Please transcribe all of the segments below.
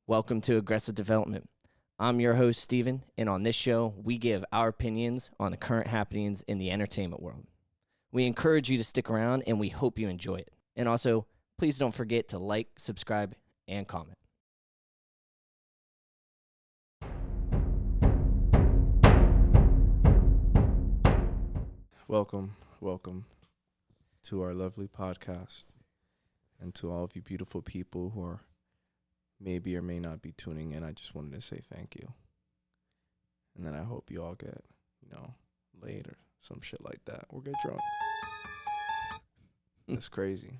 Welcome to Aggressive Development. I'm your host, Steven, and on this show, we give our opinions on the current happenings in the entertainment world. We encourage you to stick around, and we hope you enjoy it. And also, please don't forget to like, subscribe, and comment. Welcome to our lovely podcast, and to all of you beautiful people who are maybe or may not be tuning in. I just wanted to say thank you, and then I hope you all get, laid or some shit like that, or get drunk. That's crazy.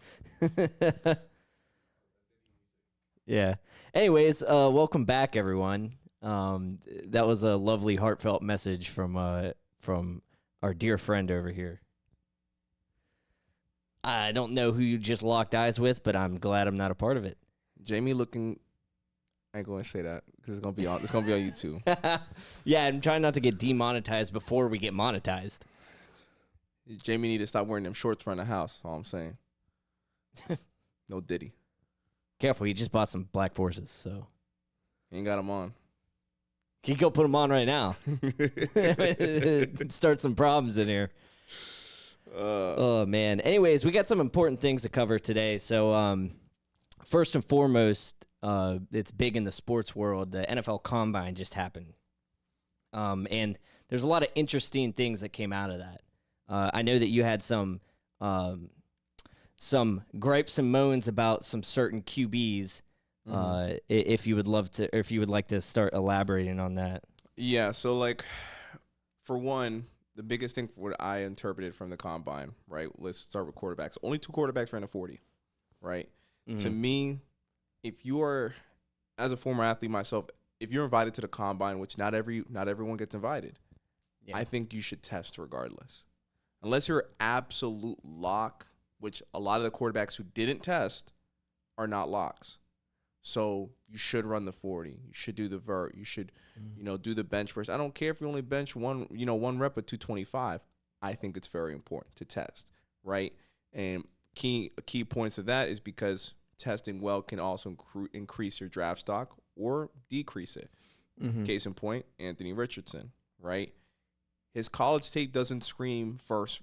Yeah. Anyways, welcome back, everyone. That was a lovely, heartfelt message from our dear friend over here. I don't know who you just locked eyes with, but I'm glad I'm not a part of it. Jamie looking. I ain't going to say that because it's gonna be on YouTube. Yeah, I'm trying not to get demonetized before we get monetized. Jamie need to stop wearing them shorts around the house. That's all I'm saying. No Diddy. Careful, he just bought some Black Forces, so Ain't got them on. can you go put them on right now? Start some problems in here. Oh man. Anyways, we got some important things to cover today. So first and foremost, it's big in the sports world. The NFL Combine just happened, and there's a lot of interesting things that came out of that. I know that you had some gripes and moans about some certain QBs. If you would love to, or if you would like to start elaborating on that. Yeah. So like, for one, the biggest thing for what I interpreted from the Combine, right? Let's start with quarterbacks. Only 2 quarterbacks ran a 40, right? To me, if you are, as a former athlete myself, if you're invited to the Combine, which not everyone gets invited, I think you should test regardless. Unless you're absolute lock, which a lot of the quarterbacks who didn't test are not locks. So you should run the 40. You should do the vert. You should, do the bench press. I don't care if you only bench one rep at 225. I think it's very important to test, right? And key points of that is because testing well can also increase your draft stock or decrease it. Case in point, Anthony Richardson, right? His college tape doesn't scream first,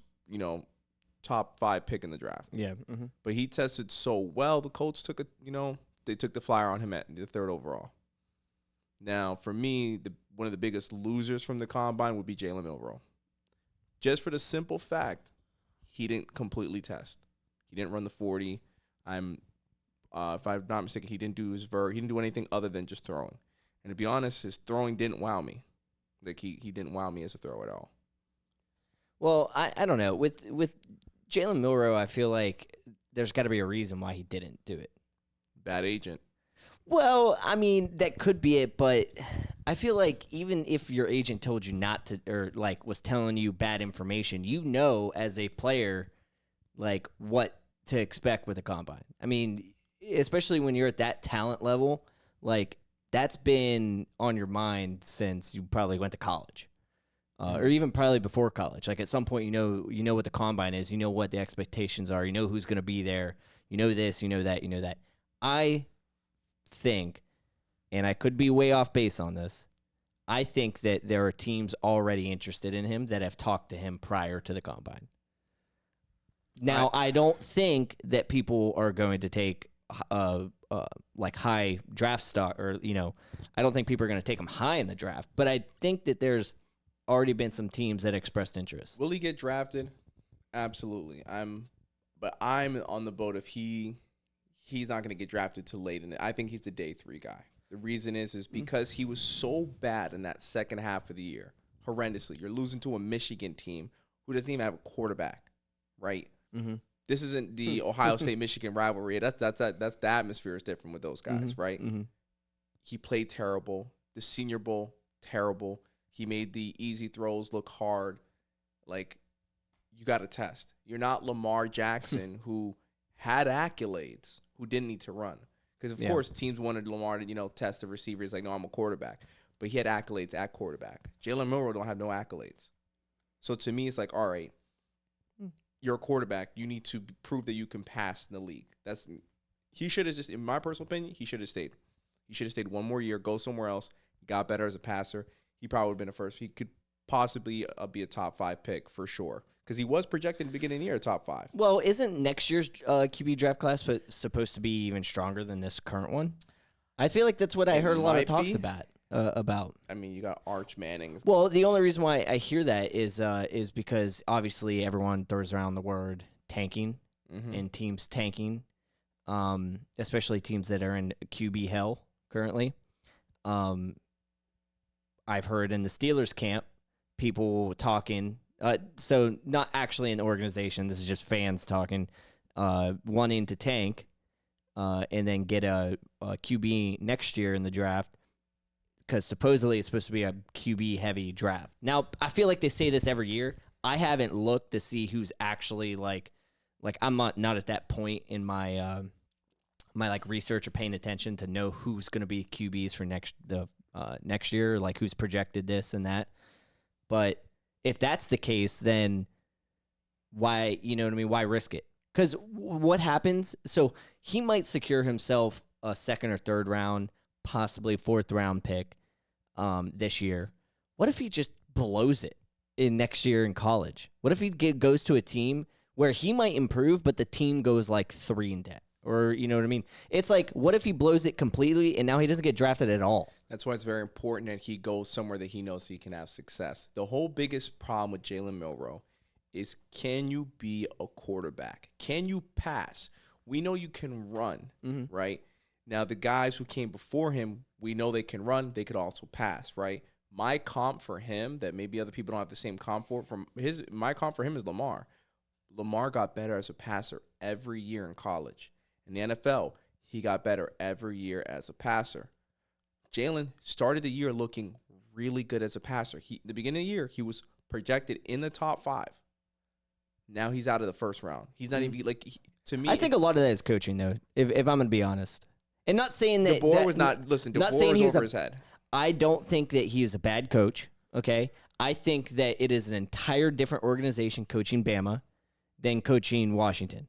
top 5 pick in the draft. Yeah. But he tested so well, the Colts took they took the flyer on him at the 3rd overall. Now, for me, one of the biggest losers from the Combine would be Jalen Milroe. Just for the simple fact, he didn't completely test. He didn't run the 40. If I'm not mistaken, he didn't do his vert. He didn't do anything other than just throwing. And to be honest, his throwing didn't wow me. Like he didn't wow me as a thrower at all. Well, I don't know. With Jalen Milroe, I feel like there's got to be a reason why he didn't do it. Bad agent. Well, I mean, that could be it, but I feel like even if your agent told you not to, or like was telling you bad information, as a player, like what to expect with a combine. I mean, especially when you're at that talent level, like that's been on your mind since you probably went to college. Or even probably before college. Like at some point, you know what the combine is, you know what the expectations are, you know who's going to be there, you know this, you know that, you know that. I think, and I could be way off base on this, I think that there are teams already interested in him that have talked to him prior to the combine. Now, I don't think that people are going to take like high draft stock, or I don't think people are going to take him high in the draft. But I think that there's already been some teams that expressed interest. Will he get drafted? Absolutely. I'm on the boat if he's not going to get drafted till late in it. I think he's a day 3 guy. The reason is because he was so bad in that second half of the year, horrendously. You're losing to a Michigan team who doesn't even have a quarterback, right? This isn't the Ohio State-Michigan rivalry. That's the atmosphere is different with those guys, right? He played terrible. The Senior Bowl, terrible. He made the easy throws look hard. Like, you got to test. You're not Lamar Jackson, who had accolades, who didn't need to run. Because, of course, teams wanted Lamar to, test the receivers. Like, no, I'm a quarterback. But he had accolades at quarterback. Jalen Milroe don't have no accolades. So, to me, it's like, all right, you're a quarterback. You need to prove that you can pass in the league. He should have just, in my personal opinion, he should have stayed. He should have stayed one more year, go somewhere else, got better as a passer. He probably would have been a first. He could possibly be a top 5 pick for sure. Because he was projected at the beginning of the year top 5. Well, isn't next year's QB draft class supposed to be even stronger than this current one? I feel like that's what I heard a lot of talks about. I mean, you got Arch Manning. Well, the only reason why I hear that is because obviously everyone throws around the word tanking and teams tanking, especially teams that are in QB hell currently. I've heard in the Steelers camp people talking. So not actually an organization. This is just fans talking, wanting to tank, and then get a QB next year in the draft, because supposedly it's supposed to be a QB heavy draft. Now I feel like they say this every year. I haven't looked to see who's actually like I'm not at that point in my my like research or paying attention to know who's going to be QBs for next year, like who's projected this and that, but. If that's the case, then why, you know what I mean? Why risk it? Because what happens? So he might secure himself a 2nd or 3rd round, possibly 4th round pick this year. What if he just blows it in next year in college? What if he goes to a team where he might improve, but the team goes like 3 in debt? Or, you know what I mean? It's like, what if he blows it completely and now he doesn't get drafted at all? That's why it's very important that he goes somewhere that he knows he can have success. The whole biggest problem with Jalen Milroe is, can you be a quarterback? Can you pass? We know you can run, right? Now, the guys who came before him, we know they can run. They could also pass, right? My comp for him, that maybe other people don't have the same comp for, my comp for him is Lamar. Lamar got better as a passer every year in college. In the NFL, he got better every year as a passer. Jalen started the year looking really good as a passer. The beginning of the year, he was projected in the top 5. Now he's out of the first round. He's not even to me. I think a lot of that is coaching, though. If I'm going to be honest, and not saying that DeBoer was not. Listen, DeBoer was over his head. I don't think that he is a bad coach. Okay, I think that it is an entire different organization coaching Bama than coaching Washington.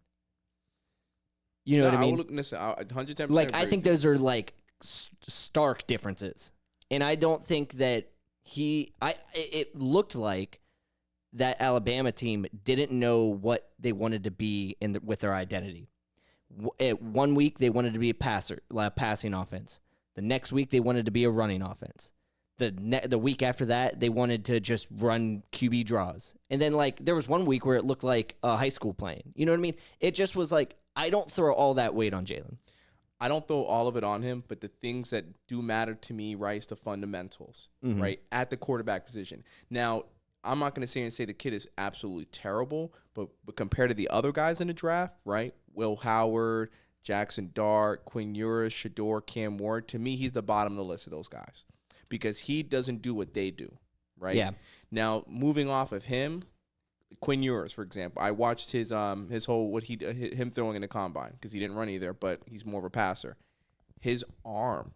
You know what I mean? Listen, 110%. Like, I think those are like stark differences, and I don't think that it looked like that Alabama team didn't know what they wanted to be with their identity. One week they wanted to be a passing offense. The next week they wanted to be a running offense. The week after that they wanted to just run QB draws. And then like there was one week where it looked like high school playing. You know what I mean? It just was like, I don't throw all that weight on Jalen. I don't throw all of it on him, but the things that do matter to me, right, is the fundamentals, right, at the quarterback position. Now, I'm not going to say the kid is absolutely terrible, but compared to the other guys in the draft, right, Will Howard, Jackson Dart, Quinn Ewers, Shedeur, Cam Ward, to me, he's the bottom of the list of those guys because he doesn't do what they do, right? Yeah. Now, moving off of him, Quinn Ewers, for example, I watched his whole him throwing in the combine because he didn't run either, but he's more of a passer. His arm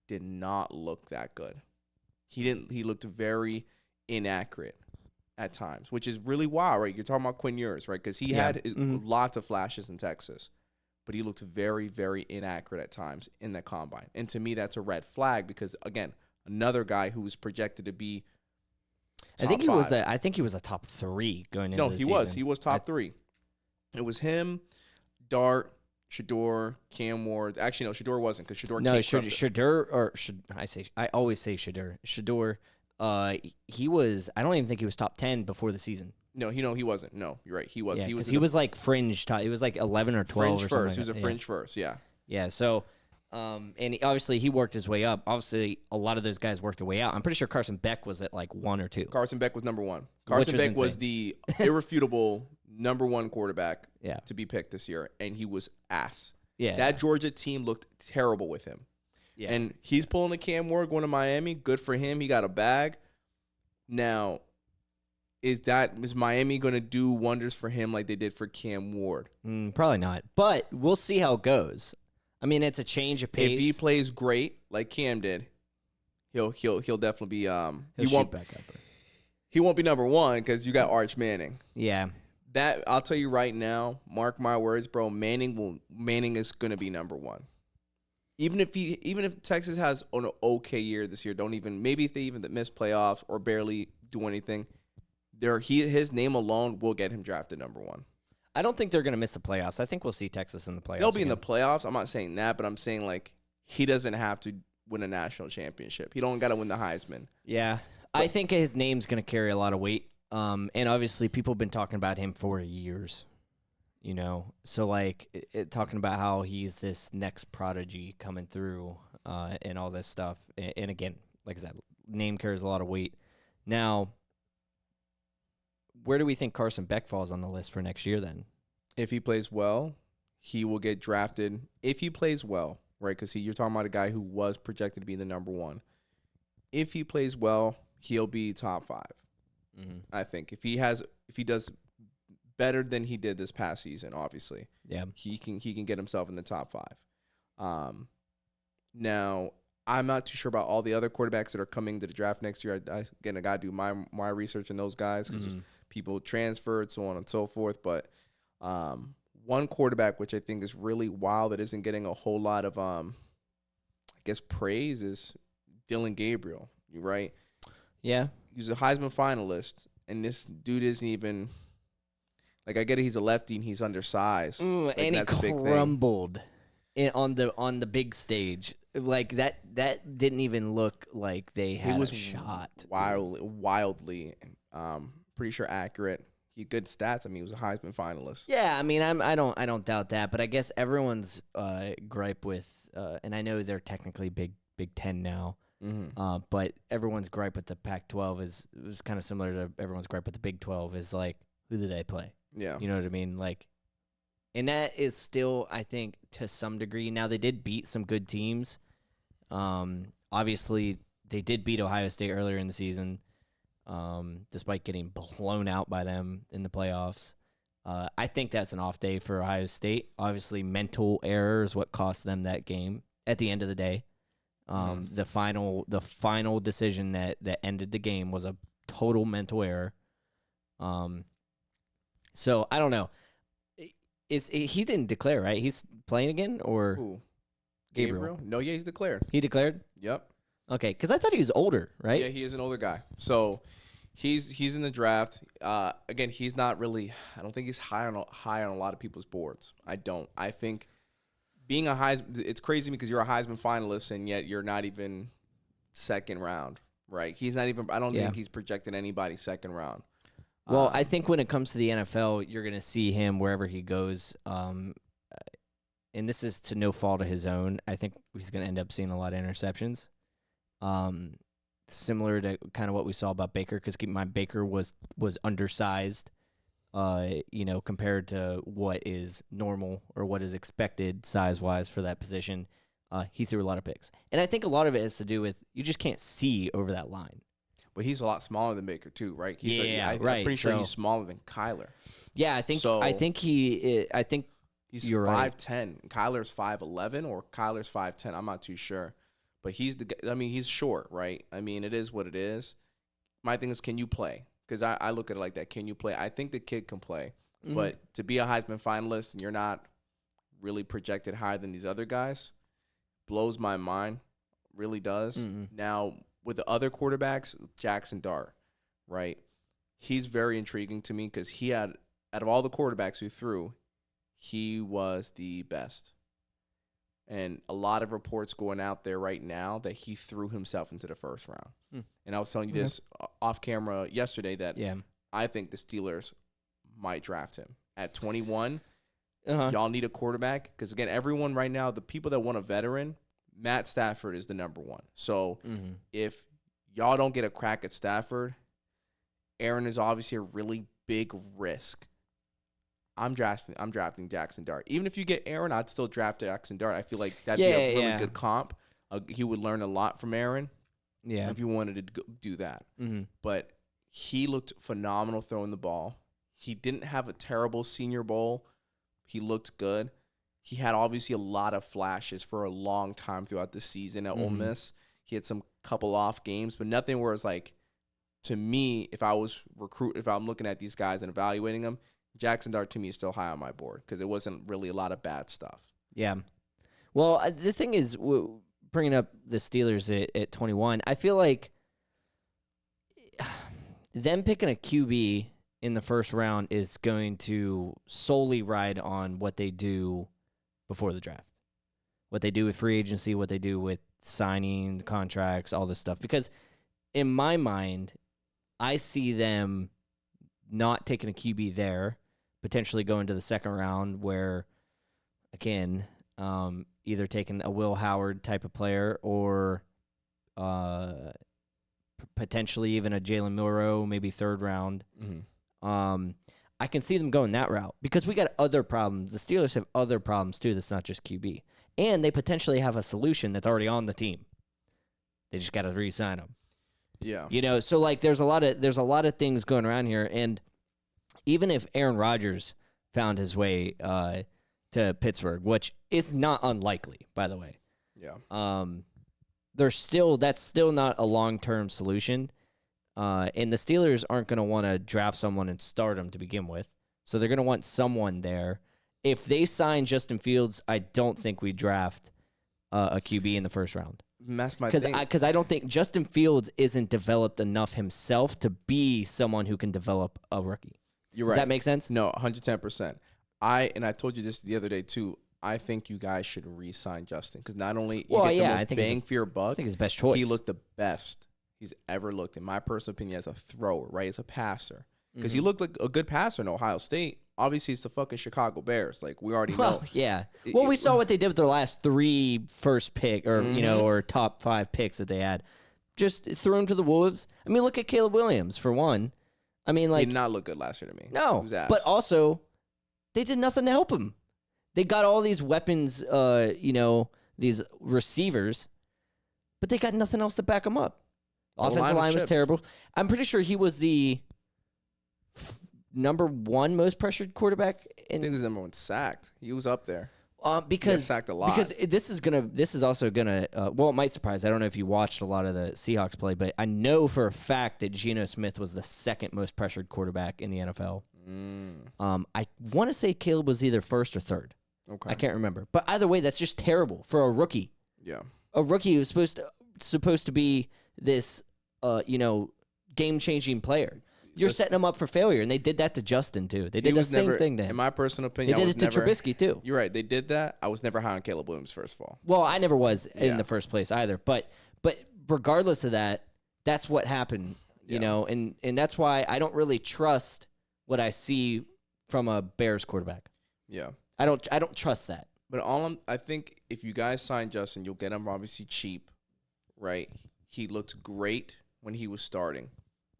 did not look that good. He looked very inaccurate at times, which is really wild, right? You're talking about Quinn Ewers, right? Because he had lots of flashes in Texas, but he looked very, very inaccurate at times in the combine. And to me, that's a red flag because, again, another guy who was projected to be I think he was a top 3 going into the season. No, he was top 3. It was him, Dart, Shedeur, Cam Ward. Actually, no, Shedeur wasn't because Shedeur. No, Shedeur, or I always say Shedeur. Shedeur, he was. I don't even think he was top 10 before the season. No, he wasn't. No, you're right. He was. Yeah, he was like fringe top. He was like 11 or 12 fringe or first. something. He was a fringe first. Yeah. Yeah. So. And obviously he worked his way up. Obviously, a lot of those guys worked their way out. I'm pretty sure Carson Beck was at like 1 or 2. Carson Beck was number 1. Carson Beck was the irrefutable number 1 quarterback to be picked this year, and he was ass. Yeah, that Georgia team looked terrible with him. Yeah, and he's pulling a Cam Ward going to Miami. Good for him. He got a bag. Now, is Miami going to do wonders for him like they did for Cam Ward? Probably not. But we'll see how it goes. I mean, it's a change of pace. If he plays great like Cam did, he'll definitely be he won't be number 1 because you got Arch Manning. Yeah, that I'll tell you right now. Mark my words, bro. Manning is gonna be number 1. even if Texas has an okay year this year, maybe if they even miss playoffs or barely do anything, his name alone will get him drafted number 1. I don't think they're going to miss the playoffs. I think we'll see Texas in the playoffs. They'll be in again. the playoffs. I'm not saying that, but I'm saying like he doesn't have to win a national championship. He don't got to win the Heisman. Yeah, I think his name's going to carry a lot of weight. And obviously people have been talking about him for years. So like talking about how he's this next prodigy coming through and all this stuff. And again, like I said, name carries a lot of weight. Now, where do we think Carson Beck falls on the list for next year then? If he plays well, he will get drafted. If he plays well, right? Because you're talking about a guy who was projected to be the number 1. If he plays well, he'll be top 5. Mm-hmm. I think if he does better than he did this past season, obviously, yeah, he can get himself in the top 5. Now I'm not too sure about all the other quarterbacks that are coming to the draft next year. I got to do my research on those guys because people transferred, so on and so forth. But one quarterback which I think is really wild that isn't getting a whole lot of praise is Dylan Gabriel. You right? Yeah. He's a Heisman finalist, and this dude isn't even like, I get it. He's a lefty and he's undersized, and he crumbled on the big stage. Like that didn't even look like they had a shot. Wildly, pretty sure accurate. He had good stats. I mean, he was a Heisman finalist. Yeah, I mean, I don't doubt that, but I guess everyone's gripe with, and I know they're technically Big Ten now. Mm-hmm. But everyone's gripe with the Pac-12 was kind of similar to everyone's gripe with the Big 12 is like, who did they play? Yeah. You know what I mean? Like, and that is still, I think, to some degree. Now, they did beat some good teams. Obviously, they did beat Ohio State earlier in the season, despite getting blown out by them in the playoffs. I think that's an off day for Ohio State. Obviously, mental error is what cost them that game at the end of the day. The final decision that ended the game was a total mental error. So I don't know. He didn't declare, right? He's playing again, or Who? Gabriel? No, yeah, he's declared. He declared. Yep. Okay, because I thought he was older, right? Yeah, he is an older guy. So he's in the draft. Again, he's not really. I don't think he's high on a lot of people's boards. I don't. I think being a Heisman, it's crazy because you're a Heisman finalist and yet you're not even second round, right? He's not even. I don't think he's projecting anybody second round. Well, I think when it comes to the NFL, you're going to see him wherever he goes. And this is to no fault of his own. I think he's going to end up seeing a lot of interceptions. Similar to kind of what we saw about Baker, because keep in mind, Baker was undersized, compared to what is normal or what is expected size-wise for that position. He threw a lot of picks. And I think a lot of it has to do with you just can't see over that line. But he's a lot smaller than Baker too, right? Right. I'm pretty sure he's smaller than Kyler. Yeah, I think he's you're 5'10". right. Kyler's 5'11", or Kyler's 5'10". I'm not too sure, but he's short, right? I mean, it is what it is. My thing is, can you play? Because I look at it like that. Can you play? I think the kid can play, but to be a Heisman finalist and you're not really projected higher than these other guys blows my mind. Really does. Now, with the other quarterbacks, Jackson Dart, right? He's very intriguing to me because out of all the quarterbacks who threw, he was the best. And a lot of reports going out there right now that he threw himself into the first round. And I was telling you this off camera yesterday that I think the Steelers might draft him at 21. Y'all need a quarterback because, again, everyone right now, the people that want a veteran, Matt Stafford is the number one. So if y'all don't get a crack at Stafford, Aaron is obviously a really big risk. I'm drafting Jackson Dart. Even if you get Aaron, I'd still draft Jackson Dart. I feel like that'd be a really good comp. He would learn a lot from Aaron. Yeah, if you wanted to do that. But he looked phenomenal throwing the ball. He didn't have a terrible Senior Bowl. He looked good. He had obviously a lot of flashes for a long time throughout the season at Ole Miss. He had some couple off games, but nothing where it's like, to me, if I'm looking at these guys and evaluating them, Jackson Dart to me is still high on my board because it wasn't really a lot of bad stuff. Yeah. Well, the thing is, bringing up the Steelers at 21, I feel like them picking a QB in the first round is going to solely ride on what they do before the draft, what they do with free agency, what they do with signing contracts, all this stuff. Because in my mind, I see them not taking a QB there, potentially going to the second round where, again, either taking a Will Howard type of player or potentially even a Jalen Milroe, maybe third round. Mm-hmm. I can see them going that route because we got other problems. The Steelers have other problems too that's not just QB. And they potentially have a solution that's already on the team. They just got to re-sign him. Yeah. You know, so like there's a lot of things going around here, and even if Aaron Rodgers found his way to Pittsburgh, which is not unlikely, by the way. Yeah. That's still not a long-term solution. And the Steelers aren't going to want to draft someone and start him to begin with. So they're going to want someone there. If they sign Justin Fields, I don't think we draft a QB in the first round. That's my thing. Because I don't think Justin Fields isn't developed enough himself to be someone who can develop a rookie. You're right. Does that make sense? No, 110%. I told you this the other day too. I think you guys should re-sign Justin because not only you get the most bang for your buck, I think his best choice. He looked the best he's ever looked, in my personal opinion, as a thrower, right? As a passer. Because he looked like a good passer in Ohio State. Obviously, it's the fucking Chicago Bears. Like, we already know. Yeah. Well, we saw what they did with their last 3 first pick or, or top 5 picks that they had. Just threw him to the wolves. I mean, look at Caleb Williams, for one. I mean, like. He did not look good last year to me. No. But also, they did nothing to help him. They got all these weapons, these receivers, but they got nothing else to back them up. Offensive line was terrible. I'm pretty sure he was the number 1 most pressured quarterback. I think he was number 1 sacked. He was up there. Because he got sacked a lot. Because this is also gonna. Well, it might surprise. I don't know if you watched a lot of the Seahawks play, but I know for a fact that Geno Smith was the 2nd most pressured quarterback in the NFL. I want to say Caleb was either 1st or 3rd. Okay. I can't remember, but either way, that's just terrible for a rookie. Yeah. A rookie who's supposed to be this, game-changing player. You're setting him up for failure, and they did that to Justin too. They did the same thing to him. In my personal opinion, they did it to Trubisky too. You're right. They did that. I was never high on Caleb Williams, first of all. Well, I never was in the first place either. But regardless of that, that's what happened. You know, and that's why I don't really trust what I see from a Bears quarterback. Yeah. I don't trust that. But I think if you guys sign Justin, you'll get him obviously cheap, right? He looked great when he was starting.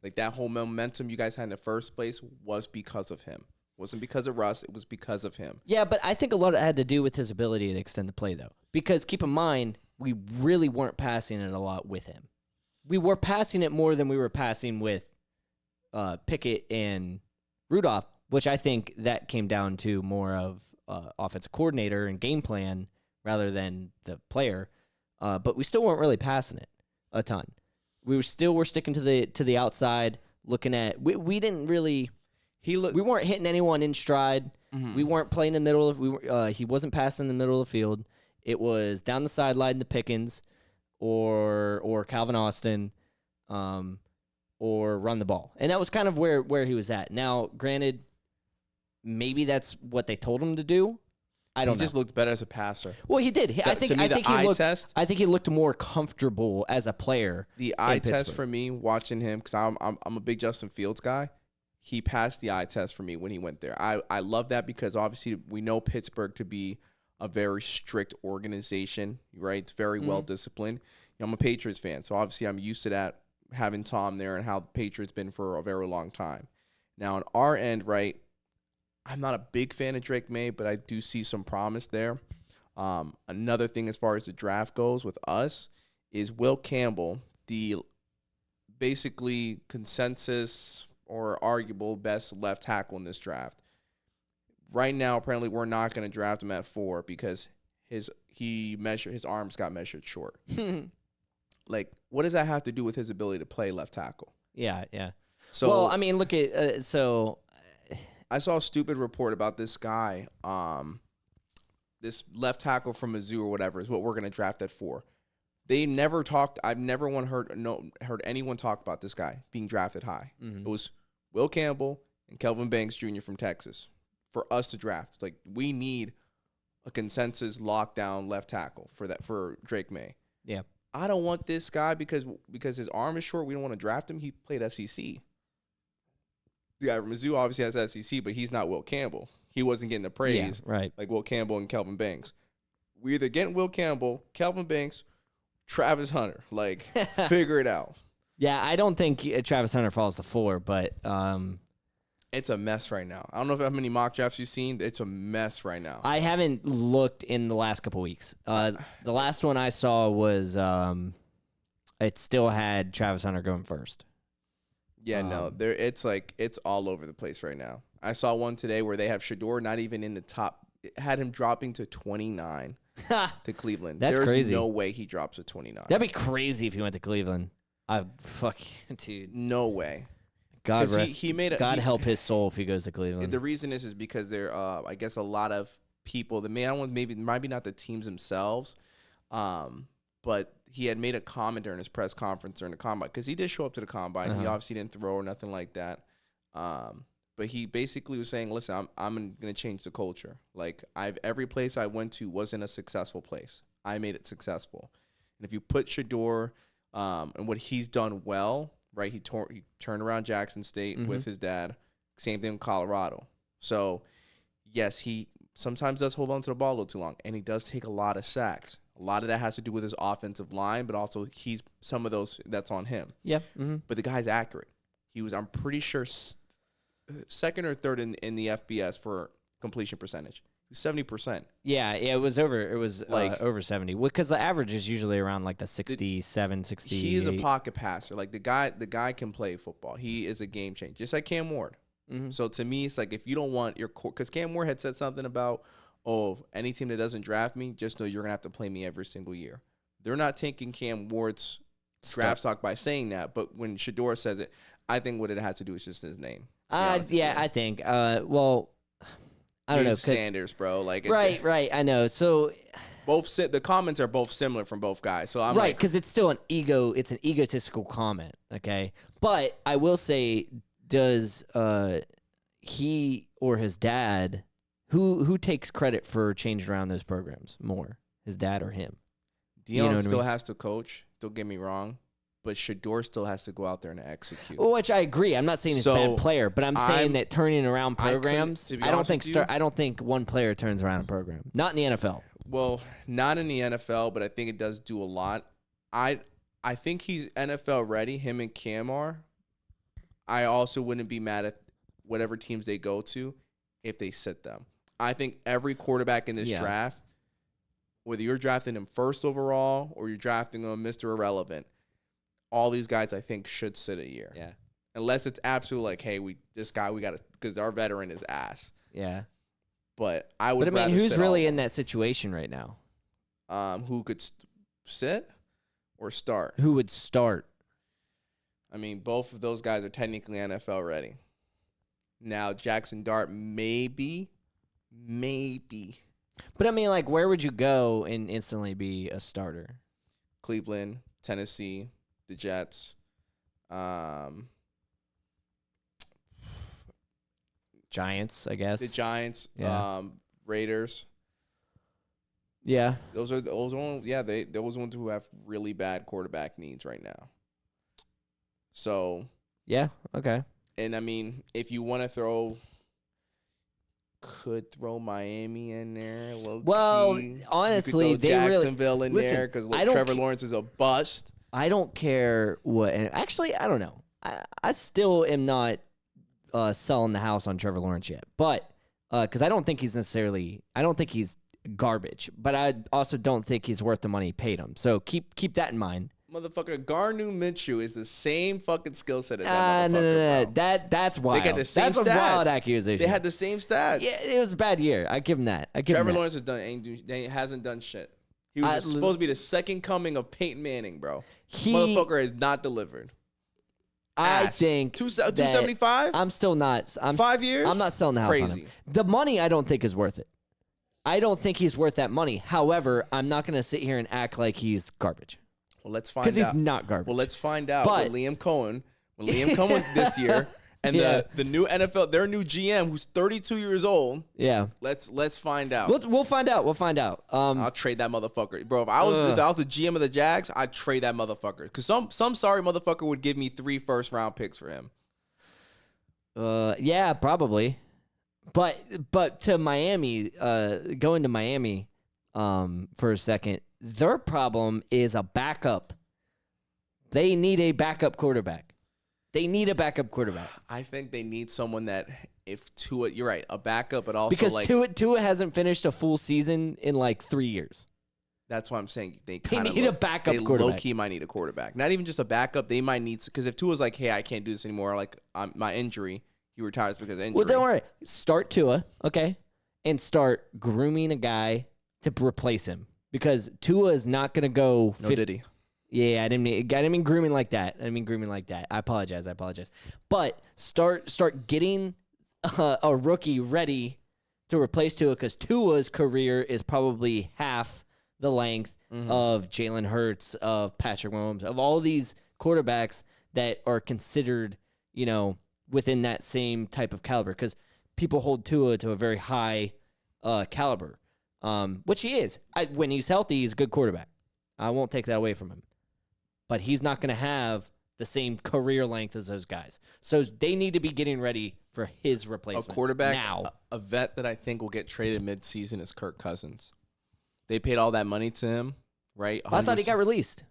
Like, that whole momentum you guys had in the first place was because of him. It wasn't because of Russ. It was because of him. Yeah, but I think a lot of it had to do with his ability to extend the play, though. Because keep in mind, we really weren't passing it a lot with him. We were passing it more than we were passing with Pickett and Rudolph, which I think that came down to more of offensive coordinator and game plan rather than the player. But we still weren't really passing it a ton. We were sticking to the outside, looking at. We didn't really. We weren't hitting anyone in stride. Mm-hmm. We weren't playing in the middle of. He wasn't passing in the middle of the field. It was down the sideline to Pickens, or Calvin Austin, or run the ball, and that was kind of where he was at. Now, granted, maybe that's what they told him to do. I don't know. He just looked better as a passer. Well, he did. I think he looked more comfortable as a player. The eye test for me, watching him, because I'm a big Justin Fields guy. He passed the eye test for me when he went there. I love that because obviously we know Pittsburgh to be a very strict organization, right? It's very well disciplined. I'm a Patriots fan, so obviously I'm used to that, having Tom there and how the Patriots been for a very long time. Now on our end, right? I'm not a big fan of Drake May, but I do see some promise there. Another thing as far as the draft goes with us is Will Campbell, the basically consensus or arguable best left tackle in this draft. Right now, apparently, we're not going to draft him at 4 because his arms got measured short. Like, what does that have to do with his ability to play left tackle? Yeah. So, well, I mean, look at I saw a stupid report about this guy. this left tackle from Mizzou or whatever is what we're going to draft at 4. They never talked. I've never heard anyone talk about this guy being drafted high. It was Will Campbell and Kelvin Banks Jr. from Texas for us to draft. It's like we need a consensus lockdown left tackle for Drake May. Yeah. I don't want this guy because his arm is short. We don't want to draft him. He played SEC. The guy from Mizzou obviously has SEC, but he's not Will Campbell. He wasn't getting the praise like Will Campbell and Kelvin Banks. We're either getting Will Campbell, Kelvin Banks, Travis Hunter. Like, figure it out. Yeah, I don't think Travis Hunter falls to 4, but it's a mess right now. I don't know how many mock drafts you've seen. It's a mess right now. I haven't looked in the last couple weeks. The last one I saw was it still had Travis Hunter going first. Yeah, no, it's all over the place right now. I saw one today where they have Shedeur not even in the top. It had him dropping to 29 to Cleveland. That's There's crazy. No way he drops to 29. That'd be crazy if he went to Cleveland. Dude. No way. God help his soul if he goes to Cleveland. The reason is because there, I guess, a lot of people. Maybe not the teams themselves, but he had made a comment during his press conference during the combine because he did show up to the combine. He obviously didn't throw or nothing like that. But he basically was saying, "Listen, I'm going to change the culture. Like every place I went to wasn't a successful place. I made it successful. And if you put Shedeur and what he's done well, right? He turned around Jackson State with his dad. Same thing in Colorado. So yes, he sometimes does hold on to the ball a little too long, and he does take a lot of sacks. A lot of that has to do with his offensive line, but also some of those that's on him. Yeah. But the guy's accurate. He was, I'm pretty sure, second or third in the FBS for completion percentage. 70%. Yeah, it was over. It was over 70 because the average is usually around like the 67, 68. He is a pocket passer. Like the guy can play football. He is a game changer, just like Cam Ward. So to me, it's like if you don't want your core, because Cam Ward had said something about, any team that doesn't draft me, just know you're gonna have to play me every single year. They're not taking Cam Ward's draft stock by saying that, but when Shedeur says it, I think what it has to do is just his name. Yeah, I think. Well, I don't know. Sanders, bro. Like right. I know. So the comments are both similar from both guys. So I'm right because it's still an egotistical comment. Okay, but I will say, does he or his dad, who takes credit for changing around those programs more, his dad or him? Deion still has to coach. Don't get me wrong. But Shedeur still has to go out there and execute. Which I agree. I'm not saying he's a bad player, but I'm saying that turning around programs. I don't think one player turns around a program. Not in the NFL. Well, not in the NFL, but I think it does do a lot. I think he's NFL ready. Him and Cam are. I also wouldn't be mad at whatever teams they go to if they sit them. I think every quarterback in this draft, whether you're drafting him first overall or you're drafting him Mr. Irrelevant, all these guys, I think, should sit a year. Yeah. Unless it's absolute like, hey, we got to, because our veteran is ass. Yeah. But I would. But I mean, who's really in that situation right now? Who could sit or start? Who would start? I mean, both of those guys are technically NFL ready. Now, Jackson Dart, maybe. But I mean, like, where would you go and instantly be a starter? Cleveland, Tennessee, the Jets, Giants, I guess. the Giants, Raiders. Yeah, Those ones. Yeah, those ones who have really bad quarterback needs right now. So yeah, okay. And I mean, if you want to could throw Miami in there. Well, honestly, you could throw Jacksonville in there because Trevor Lawrence is a bust. I don't care what. And actually, I don't know. I still am not selling the house on Trevor Lawrence yet, but because I don't think he's garbage, but I also don't think he's worth the money he paid him. So keep that in mind. Motherfucker, Garnu Minshew is the same fucking skill set as that motherfucker. No. That's wild. They got the same That's stats. a wild accusation. They had the same stats. Yeah, it was a bad year. I give him that. Trevor Lawrence hasn't done shit. He was supposed to be the second coming of Peyton Manning, bro. Motherfucker has not delivered. I think 275. I'm still not. 5 years. I'm not selling the house on him. The money I don't think is worth it. I don't think he's worth that money. However, I'm not going to sit here and act like he's garbage. Well, let's find out. Because he's not garbage. Well, let's find out But- with Liam Cohen. When Liam Cohen this year, and the new NFL, their new GM, who's 32 years old. Yeah. Let's find out. We'll find out. We'll find out. I'll trade that motherfucker, bro. If I was the GM of the Jags, I'd trade that motherfucker. Because some sorry motherfucker would give me 3 first-round picks for him. Yeah, probably. But to Miami, going to Miami, for a second, their problem is a backup. They need a backup quarterback. They need a backup quarterback. I think they need someone that, if Tua, you're right, a backup, but also Because like Tua hasn't finished a full season in like 3 years. that's why I'm saying they need a backup quarterback. Low key might need a quarterback. Not even just a backup. They might need, because if Tua's like, hey, I can't do this anymore, like my injury, he retires because of injury. Well, don't worry. Start Tua, okay, and start grooming a guy to replace him because Tua is not going to go. No Diddy. Yeah, I didn't mean grooming like that. I apologize. But start getting a rookie ready to replace Tua because Tua's career is probably half the length of Jalen Hurts, of Patrick Mahomes, of all these quarterbacks that are considered, within that same type of caliber. Because people hold Tua to a very high caliber, which he is. When he's healthy, he's a good quarterback. I won't take that away from him. But he's not going to have the same career length as those guys. So they need to be getting ready for his replacement. A quarterback now. A vet that I think will get traded mid-season is Kirk Cousins. They paid all that money to him, right? I thought he got released.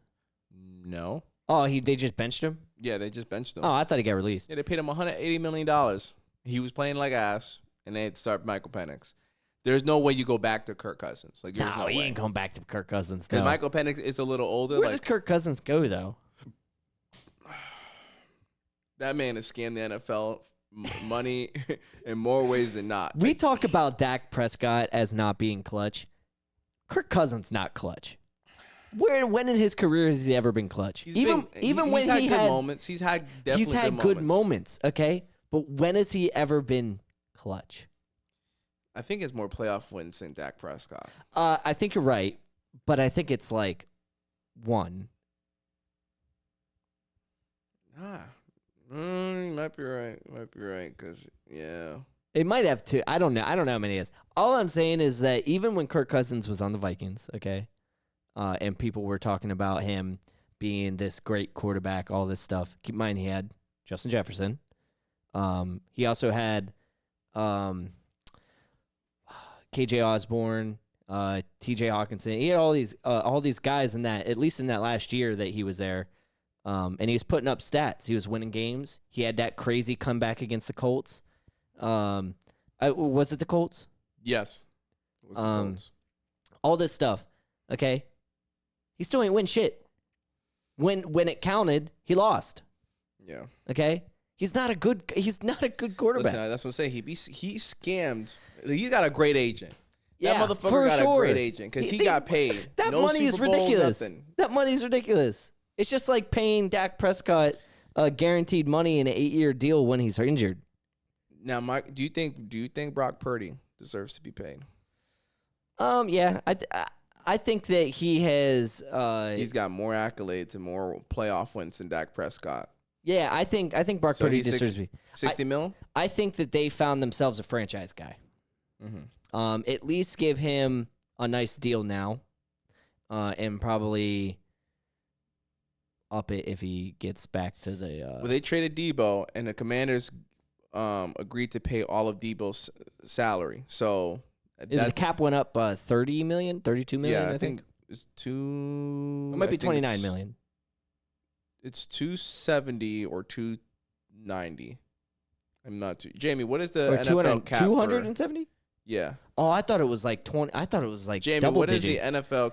No. Oh, they just benched him? Yeah, they just benched him. Oh, I thought he got released. Yeah, they paid him $180 million. He was playing like ass, and they had to start Michael Penix. There's no way you go back to Kirk Cousins. Like, there's no he way. ain't going back to Kirk Cousins. Because No. Michael Penix is a little older. Where does Kirk Cousins go, though? That man has scammed the NFL money in more ways than not. We talk about Dak Prescott as not being clutch. Kirk Cousins not clutch. When in his career has he ever been clutch? He's Even when had he good had moments. He's had definitely good moments, okay? But when has he ever been clutch? I think it's more playoff wins than Dak Prescott. I think you're right, but I think it's like one. You might be right. Because, yeah. It might have two. I don't know. I don't know how many it is. All I'm saying is that even when Kirk Cousins was on the Vikings, okay, and people were talking about him being this great quarterback, all this stuff, keep in mind he had Justin Jefferson. He also had KJ Osborne, TJ Hawkinson. He had all these guys in that, at least in that last year that he was there. And he was putting up stats. He was winning games. He had that crazy comeback against the Colts. Was it the Colts? Yes. It was the Colts. All this stuff. Okay. He still ain't win shit. When it counted, he lost. Yeah. Okay. He's not a good quarterback. Listen, that's what I'm saying. He scammed. He got a great agent. Yeah, that motherfucker for got sure. a great agent because he got paid. That no money is Super Bowl, ridiculous. Nothing. That money is ridiculous. It's just like paying Dak Prescott guaranteed money in an 8-year deal when he's injured. Now, Mike, do you think Brock Purdy deserves to be paid? Yeah, I think that he has. He's got more accolades and more playoff wins than Dak Prescott. Yeah, I think Brock Purdy deserves to be 60 mil. I think that they found themselves a franchise guy. Mm-hmm. At least give him a nice deal now, and probably up it if he gets back to the. Well, they traded Debo, and the Commanders agreed to pay all of Debo's salary. So the cap went up 30 million, 32 million. Yeah, I think it's two. It might be 29 million. It's 270 or 290. I'm not too. Jamie, what is the NFL cap? 270? Yeah. Oh, I thought it was like 20. I thought it was like Jamie, double what digits. is the NFL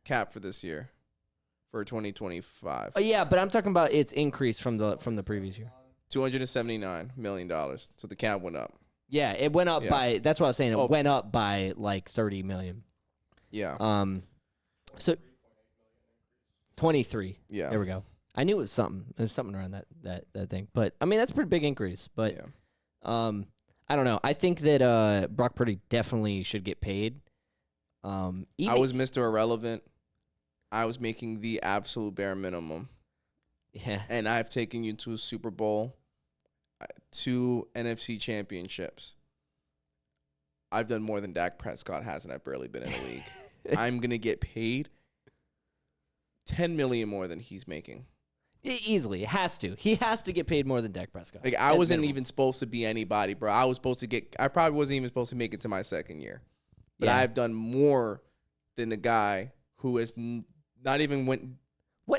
cap for this year? For 2025. Yeah, but I'm talking about its increase from the previous year. $279 million. So the cap went up. Yeah, it went up by. That's what I was saying. It went up by like 30 million. Yeah. So 23. Yeah. There we go. I knew it was something. There's something around that thing. But I mean, that's a pretty big increase. But yeah. I don't know. I think that Brock Purdy definitely should get paid. I was Mr. Irrelevant. I was making the absolute bare minimum. Yeah. And I've taken you to a Super Bowl, 2 NFC championships. I've done more than Dak Prescott has, and I've barely been in the league. I'm going to get paid $10 million more than he's making. Easily. It has to. He has to get paid more than Dak Prescott. Like, I wasn't even supposed to be anybody, bro. I probably wasn't even supposed to make it to my second year. But Yeah. I've done more than the guy who has not even went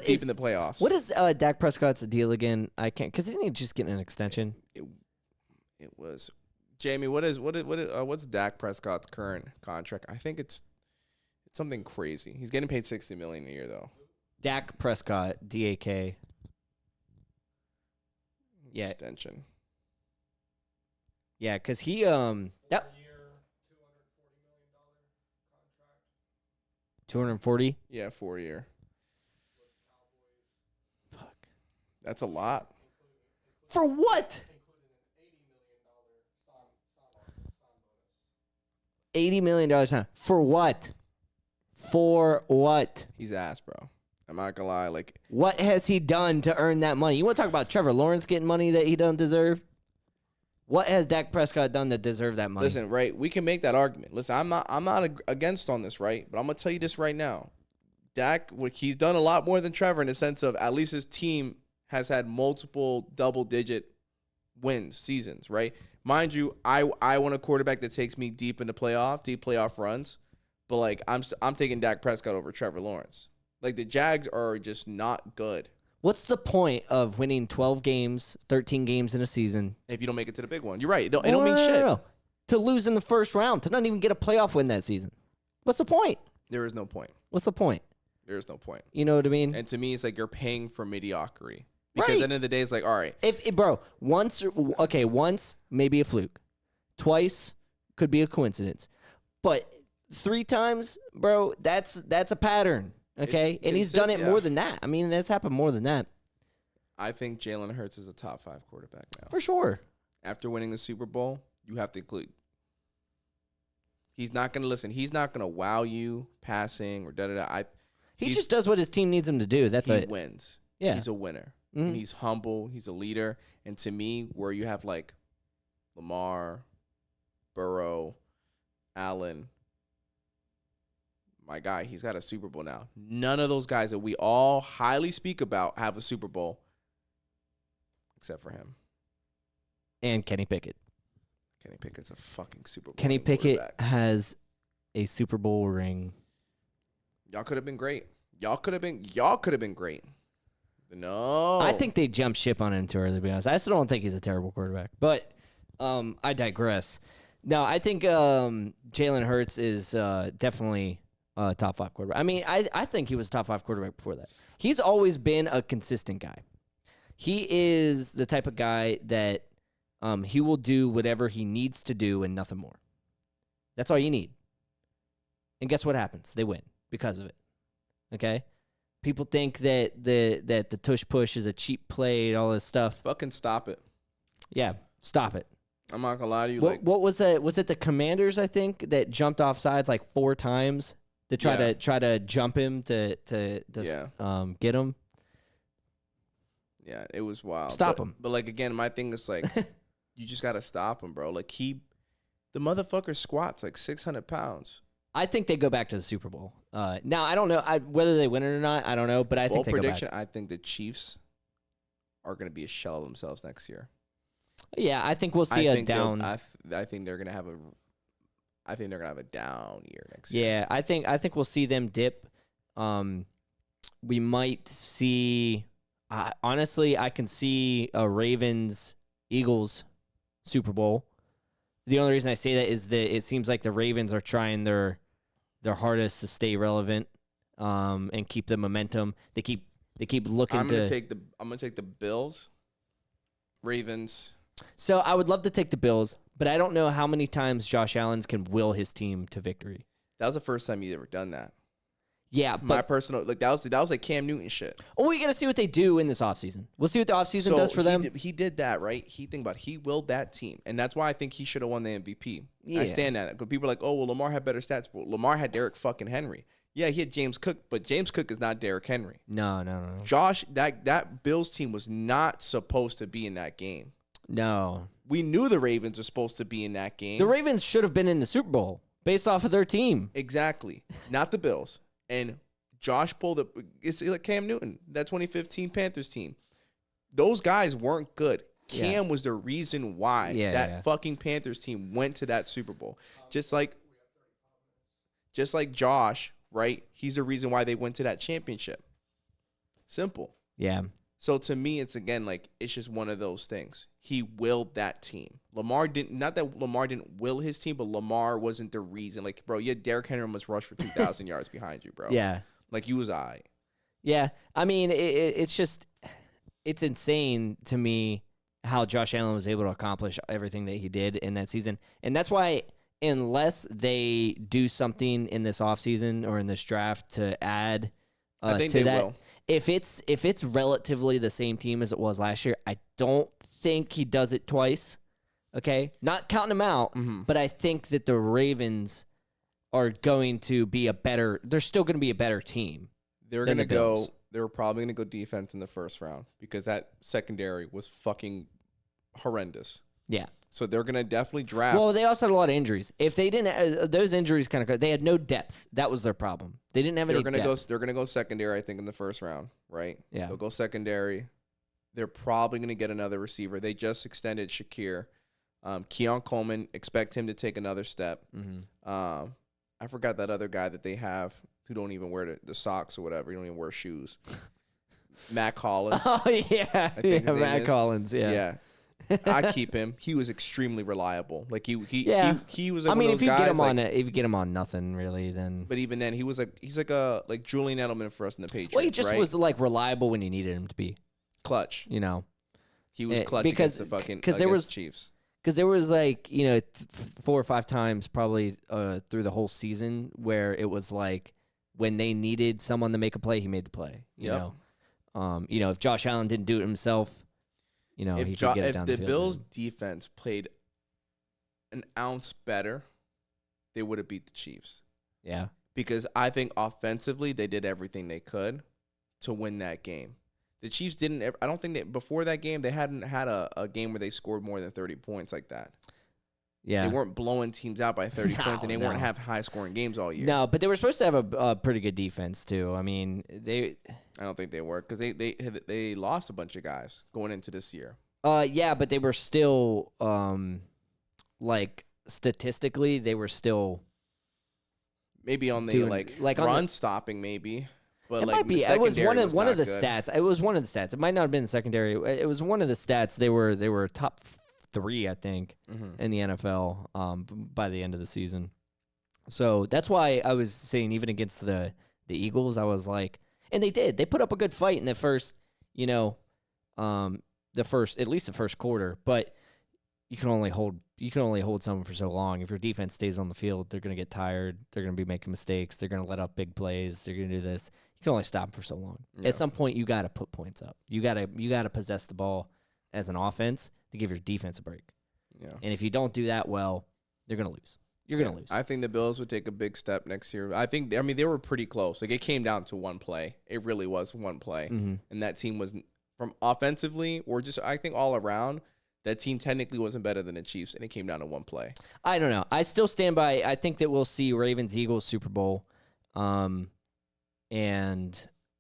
deep in the playoffs. What is Dak Prescott's deal again? I can't, because didn't he just get an extension? It was Jamie. What's Dak Prescott's current contract? I think it's something crazy. He's getting paid $60 million a year though. Dak Prescott, DAK. Yeah. Extension. Yeah, because he that $240. Yeah, 4-year. Fuck. That's a lot. For what? $80 million time. For what? For what? He's ass, bro. I'm not gonna lie. Like, What has he done to earn that money? You want to talk about Trevor Lawrence getting money that he doesn't deserve? What has Dak Prescott done to deserve that money? listen, right? We can make that argument. Listen, I'm not against on this, right? But I'm gonna tell you this right now. Dak, he's done a lot more than Trevor in the sense of at least his team has had multiple double-digit wins seasons, right? Mind you, I want a quarterback that takes me deep playoff runs. But like I'm taking Dak Prescott over Trevor Lawrence. Like the Jags are just not good What's the point of winning 12 games, 13 games in a season? if you don't make it to the big one. You're right. It don't mean shit. No. To lose in the first round, to not even get a playoff win that season. What's the point? There is no point. What's the point? There is no point. You know what I mean? And to me, it's like you're paying for mediocrity. Because at Right. the end of the day, it's like, all right, Bro, once maybe a fluke, twice could be a coincidence, but 3 times, bro, that's a pattern. Okay, and he's done it more than that. I mean, that's happened more than that I think Jalen Hurts is a top 5 quarterback now. for sure. After winning the Super Bowl, you have to include. He's not going to listen. He's not going to wow you passing or da-da-da. He just does what his team needs him to do. That's He it. wins. Yeah. He's a winner. Mhm. And he's humble. He's a leader. And to me, where you have like Lamar, Burrow, Allen, my guy, he's got a Super Bowl now. None of those guys that we all highly speak about have a Super Bowl except for him. And Kenny Pickett. Kenny Pickett's a fucking Super Bowl Kenny Pickett quarterback. has a Super Bowl ring. Y'all could have been great. Y'all could have been great. No. I think they jumped ship on him too early, to be honest. I still don't think he's a terrible quarterback, but I digress. No, I think Jalen Hurts is definitely a top 5 quarterback. I mean, I think he was a top 5 quarterback before that. He's always been a consistent guy. He is the type of guy that he will do whatever he needs to do and nothing more. That's all you need. And guess what happens? They win because of it. Okay? People think that the tush push is a cheap play and all this stuff. Fucking stop it. Yeah, stop it. I'm not gonna lie to you. What was that? Was it the Commanders? I think that jumped off sides like 4 times to try to jump him to get him. Yeah, it was wild. Stop him. But like again, my thing is like, you just gotta stop him, bro. Like the motherfucker squats like 600 pounds. I think they go back to the Super Bowl. Now I don't know whether they win it or not. I don't know, but I think they prediction. go back. I think the Chiefs are gonna be a shell of themselves next year. Yeah, I think we'll see a down. I think they're gonna have a down year next year. Yeah, I think we'll see them dip. We might see. Honestly, I can see a Ravens-Eagles Super Bowl. The only reason I say that is that it seems like the Ravens are trying their hardest to stay relevant and keep the momentum. They keep looking. I'm gonna take the Bills, Ravens. So I would love to take the Bills, but I don't know how many times Josh Allen can will his team to victory. That was the first time he's ever done that. Yeah, My but personal that was like Cam Newton shit. we got to see what they do in this offseason. We'll see what the offseason does for them. He did that, right? He willed that team, and that's why I think he should have won the MVP. Yeah. I stand at it. Because people are like, oh, well, Lamar had better stats. Well, Lamar had Derrick fucking Henry. Yeah, he had James Cook, but James Cook is not Derrick Henry. No. Josh, that Bills team was not supposed to be in that game. No. We knew the Ravens were supposed to be in that game. The Ravens should have been in the Super Bowl based off of their team. Exactly. Not the Bills. And Josh pulled up. It's like Cam Newton, that 2015 Panthers team. Those guys weren't good. Cam was the reason why that fucking Panthers team went to that Super Bowl. Just like Josh, right? He's the reason why they went to that championship. Simple. Yeah. So to me, it's again like it's just one of those things. He willed that team. Lamar didn't. Not that Lamar didn't will his team, but Lamar wasn't the reason. Like, bro, you had Derrick Henry must rush for 2,000 yards behind you, bro. Yeah. Like you was I. Yeah. I mean, it's just it's insane to me how Josh Allen was able to accomplish everything that he did in that season, and that's why unless they do something in this offseason or in this draft to add I think to they that, will. if it's relatively the same team as it was last year, I don't think he does it twice. Okay, not counting him out, but I think that the Ravens are going to be they're still going to be a better team. They're than going to the go. Bills. They were probably going to go defense in the first round because that secondary was fucking horrendous. Yeah. So they're going to definitely draft. Well, they also had a lot of injuries. If they didn't, those injuries kind of, they had no depth. That was their problem. They didn't have any depth. They're going to go secondary, I think, in the first round, right? Yeah. They'll go secondary. They're probably going to get another receiver. They just extended Shakir. Keon Coleman, expect him to take another step. I forgot that other guy that they have who don't even wear the socks or whatever. He don't even wear shoes. Matt Collins. Oh, yeah. Matt Collins, Yeah. I keep him. He was extremely reliable. Like he was. Like I mean, one of those guys, if you get him on nothing really, then. But even then, he's like Julian Edelman for us in the Patriots. Well, he just right? was like reliable when you needed him to be. Clutch. You know, he was clutch against the fucking Chiefs. Because there was like 4 or 5 times probably through the whole season where it was like when they needed someone to make a play, he made the play. You know, if Josh Allen didn't do it himself. He could get it down the field. If the Bills' defense played an ounce better, they would have beat the Chiefs. Yeah. Because I think offensively, they did everything they could to win that game. The Chiefs didn't – I don't think that before that game, they hadn't had a game where they scored more than 30 points like that. Yeah. They weren't blowing teams out by 30 points, and they weren't having high-scoring games all year. No, but they were supposed to have a pretty good defense, too. I mean, I don't think they were because they lost a bunch of guys going into this year. Yeah, but they were still like statistically, they were still maybe on the run stopping maybe. But it might be. It was one of the stats. It was one of the stats. It might not have been the secondary. It was one of the stats. They were top 3, I think, in the NFL by the end of the season. So that's why I was saying even against the Eagles, I was like. And they did. They put up a good fight in the first, at least the first quarter. But you can only hold someone for so long. If your defense stays on the field, they're going to get tired. They're going to be making mistakes. They're going to let up big plays. They're going to do this. You can only stop them for so long. Yeah. At some point, you got to put points up. You got to possess the ball as an offense to give your defense a break. Yeah. And if you don't do that well, they're going to lose. You're going to lose. I think the Bills would take a big step next year. They were pretty close. Like, it came down to one play. It really was one play. And that team was, from offensively or just, I think, all around, that team technically wasn't better than the Chiefs, and it came down to one play. I don't know. I still stand by, I think that we'll see Ravens-Eagles Super Bowl. And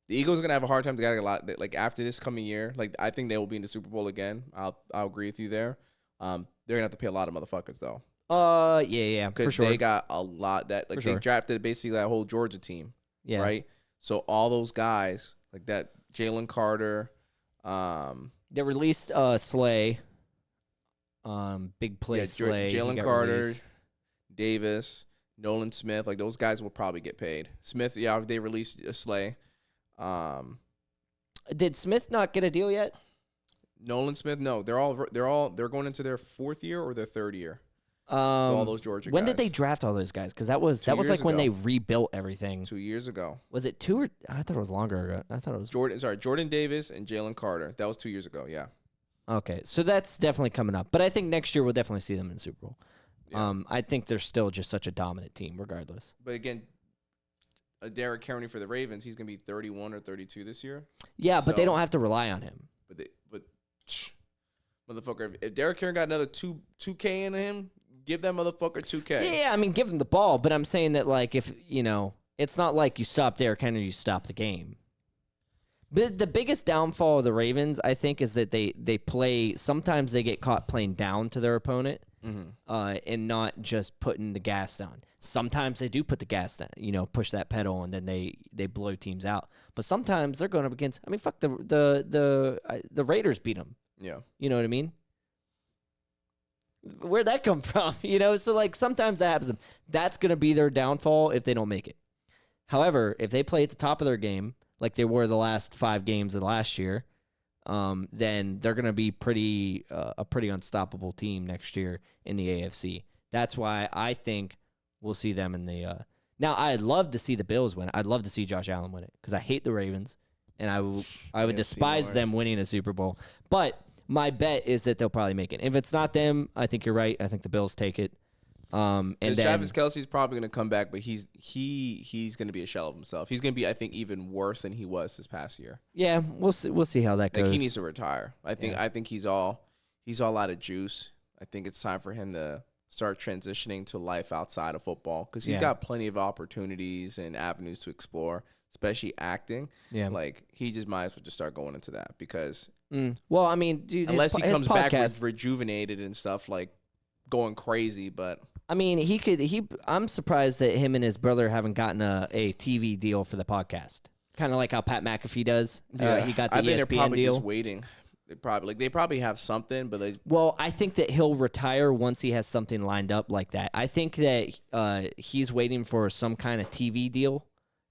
the Eagles are going to have a hard time to get a lot. Like, after this coming year, like, I think they will be in the Super Bowl again. I'll agree with you there. They're going to have to pay a lot of motherfuckers, though. Yeah, for sure. They got a lot they drafted basically that whole Georgia team, right? So all those guys like that, Jalen Carter, they released Slay, big play Slay, Jalen Carter, Davis, Nolan Smith, like those guys will probably get paid. Smith, they released Slay. Did Smith not get a deal yet? Nolan Smith, no, they're going into their 4th year or their 3rd year. All those Georgia When guys. did they draft all those guys? Because that was years like when ago. they rebuilt everything. 2 years ago. Was it 2 or I thought it was longer ago. I thought it was Jordan Davis and Jalen Carter. That was 2 years ago. Yeah. Okay, so that's definitely coming up. But I think next year we'll definitely see them in the Super Bowl. Yeah. I think they're still just such a dominant team, regardless. But again, Derrick Henry for the Ravens, he's gonna be 31 or 32 this year. Yeah, but they So- don't have to rely on him. But motherfucker, if Derrick Henry got another 2K in him, give that motherfucker 2K. Yeah, I mean, give them the ball, but I'm saying that, like, if, it's not like you stop Derrick Henry, you stop the game. But the biggest downfall of the Ravens, I think, is that they play, sometimes they get caught playing down to their opponent and not just putting the gas down. Sometimes they do put the gas down, push that pedal, and then they blow teams out. But sometimes they're going up against, I mean, fuck, the Raiders beat them. Yeah. You know what I mean? Where'd that come from? So like sometimes that happens. That's going to be their downfall if they don't make it. However, if they play at the top of their game, like they were the last 5 games of last year, then they're going to be a pretty unstoppable team next year in the AFC. That's why I think we'll see them in the. Now, I'd love to see the Bills win. I'd love to see Josh Allen win it because I hate the Ravens, and I would despise them winning a Super Bowl. But my bet is that they'll probably make it. If it's not them, I think you're right. I think the Bills take it. And then Travis Kelce's probably going to come back, but he's going to be a shell of himself. He's going to be, I think, even worse than he was this past year. Yeah, we'll see how that goes. Like he needs to retire. I think he's all out of juice. I think it's time for him to start transitioning to life outside of football because he's got plenty of opportunities and avenues to explore, especially acting. Yeah, like he just might as well just start going into that because. Well, I mean, dude, unless he comes back podcast, rejuvenated and stuff, like going crazy, but. I mean, I'm surprised that him and his brother haven't gotten a TV deal for the podcast. Kind of like how Pat McAfee does. Yeah, he got the I think ESPN they're probably deal. just waiting. They probably have something, but they. Well, I think that he'll retire once he has something lined up like that. I think that he's waiting for some kind of TV deal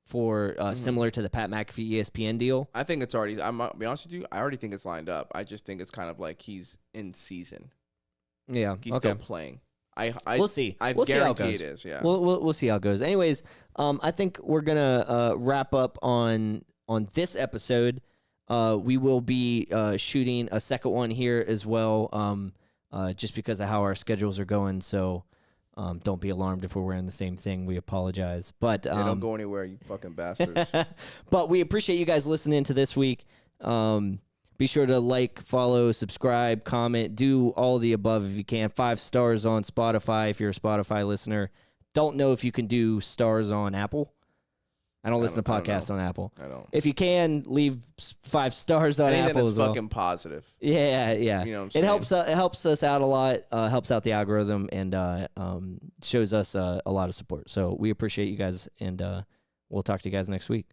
for similar to the Pat McAfee ESPN deal. I think it's already. I'm be honest with you. I already think it's lined up. I just think it's kind of like he's in season. Yeah, he's still playing. We'll see. We'll see how it goes. It is. Yeah. We'll see how it goes. Anyways, I think we're gonna wrap up on this episode. We will be shooting a second one here as well, just because of how our schedules are going. So don't be alarmed if we're wearing the same thing. We apologize, but don't go anywhere, you fucking bastards. But we appreciate you guys listening to this week. Be sure to like, follow, subscribe, comment, do all the above if you can. 5 stars on Spotify if you're a Spotify listener. Don't know if you can do stars on Apple. I don't listen to podcasts on Apple. I don't. If you can, leave 5 stars on Anything Apple that's as well. fucking positive. Yeah. You know what I'm saying? It helps us out a lot. Helps out the algorithm and shows us a lot of support. So we appreciate you guys, and we'll talk to you guys next week.